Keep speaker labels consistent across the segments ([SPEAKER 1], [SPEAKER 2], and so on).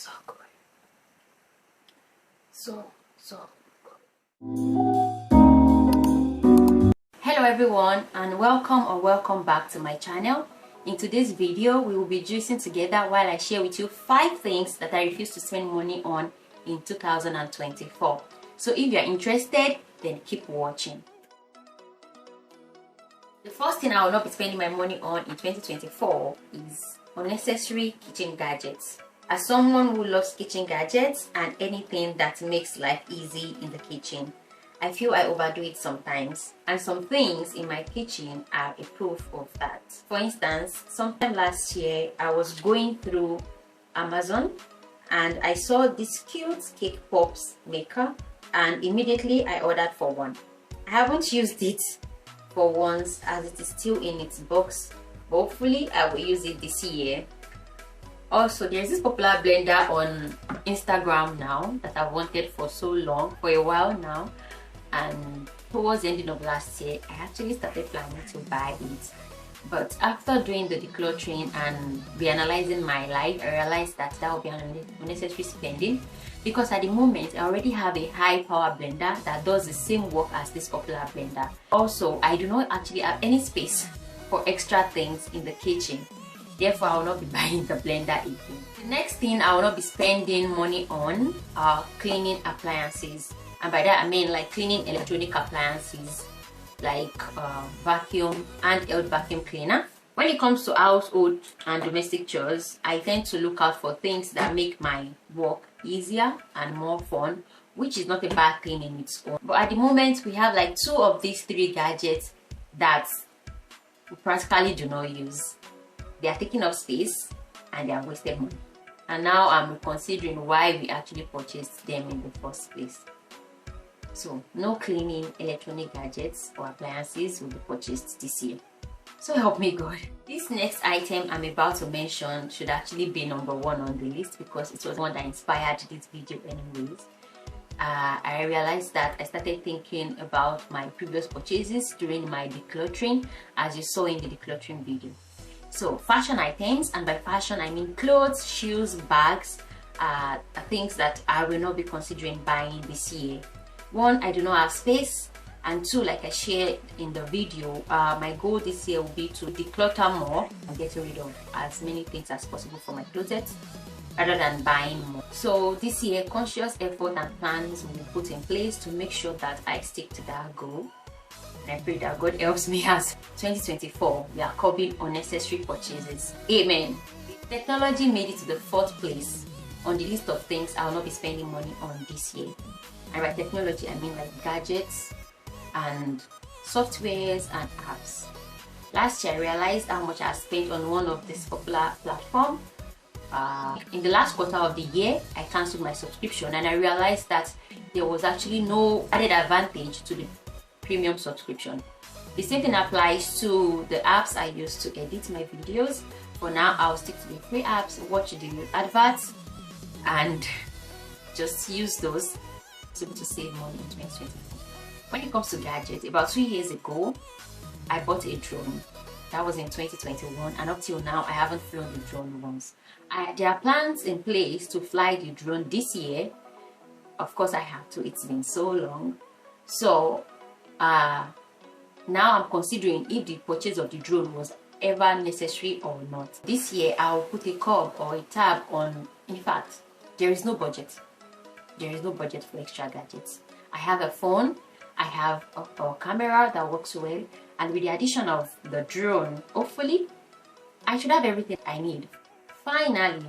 [SPEAKER 1] so good. So good. Hello everyone, and welcome back to my channel. In today's video, we will be juicing together while I share with you 5 things that I refuse to spend money on in 2024. So if you are interested, then keep watching. The first thing I will not be spending my money on in 2024 is unnecessary kitchen gadgets. As someone who loves kitchen gadgets and anything that makes life easy in the kitchen, I feel I overdo it sometimes, and some things in my kitchen are a proof of that. For instance, sometime last year I was going through Amazon and I saw this cute cake pops maker, and immediately I ordered for one. I haven't used it for once as it is still in its box, but hopefully I will use it this year. Also, there's this popular blender on Instagram now that I've wanted for so long, for a while now, and towards the ending of last year I actually started planning to buy it. But after doing the decluttering and reanalyzing my life, I realized that that would be an unnecessary spending, because at the moment I already have a high power blender that does the same work as this popular blender. Also, I do not actually have any space for extra things in the kitchen. Therefore, I will not be buying the blender again. The next thing I will not be spending money on are cleaning appliances. And by that I mean like cleaning electronic appliances like vacuum and handheld vacuum cleaner. When it comes to household and domestic chores, I tend to look out for things that make my work easier and more fun, which is not a bad thing in its own. But at the moment, we have like 2 of these 3 gadgets that we practically do not use. They are taking up space and they are wasted money. And now I'm considering why we actually purchased them in the first place. So no cleaning electronic gadgets or appliances will be purchased this year. So help me God. This next item I'm about to mention should actually be number 1 on the list, because it was one that inspired this video anyways. I realized that I started thinking about my previous purchases during my decluttering, as you saw in the decluttering video. So fashion items, and by fashion I mean clothes, shoes, bags, are things that I will not be considering buying this year. 1, I do not have space, and 2, like I shared in the video, my goal this year will be to declutter more and get rid of as many things as possible from my closet rather than buying more. So this year, conscious effort and plans will be put in place to make sure that I stick to that goal. And I pray that God helps me as 2024 we are curbing unnecessary purchases. Amen. Technology made it to the 4th place on the list of things I will not be spending money on this year. And by technology I mean like gadgets and softwares and apps. Last year I realized how much I spent on one of this popular platform. In the last quarter of the year I cancelled my subscription, and I realized that there was actually no added advantage to the premium subscription. The same thing applies to the apps I use to edit my videos. For now I'll stick to the free apps, watch the adverts, and just use those to save money in 2024. When it comes to gadgets, about 2 years ago I bought a drone. That was in 2021, and up till now I haven't flown the drone once. There are plans in place to fly the drone this year. Of course I have to, it's been so long. So now I'm considering if the purchase of the drone was ever necessary or not. This year I'll put a curb or a tab on. In fact, there is no budget. There is no budget for extra gadgets. I have a phone, I have a camera that works well, and with the addition of the drone, hopefully I should have everything I need. Finally,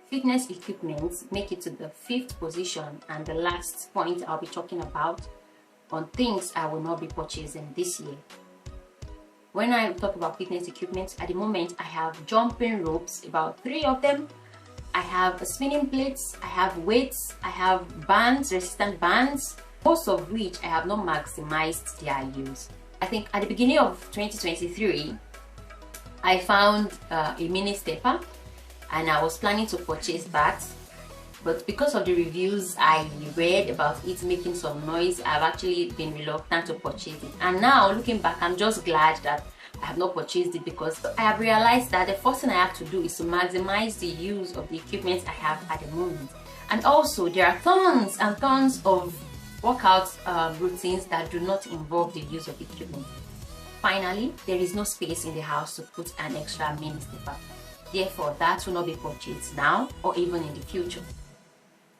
[SPEAKER 1] fitness equipment make it to the 5th position, and the last point I'll be talking about on things I will not be purchasing this year. When I talk about fitness equipment, at the moment I have jumping ropes, about 3 of them. I have spinning plates, I have weights, I have bands, resistant bands, most of which I have not maximized their use. I think at the beginning of 2023, I found a mini stepper, and I was planning to purchase that. but because of the reviews I read about it making some noise, I've actually been reluctant to purchase it. And now looking back, I'm just glad that I have not purchased it, because I have realized that the first thing I have to do is to maximize the use of the equipment I have at the moment. And also, there are tons and tons of workout routines that do not involve the use of equipment. Finally, there is no space in the house to put an extra mini stepper. Therefore, that will not be purchased now or even in the future.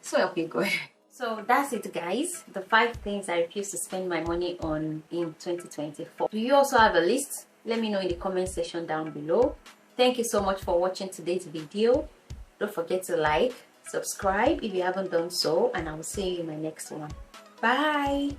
[SPEAKER 1] So okay, good. So that's it, guys. The 5 things I refuse to spend my money on in 2024. Do you also have a list? Let me know in the comment section down below. Thank you so much for watching today's video. Don't forget to like, subscribe if you haven't done so, and I will see you in my next one. Bye.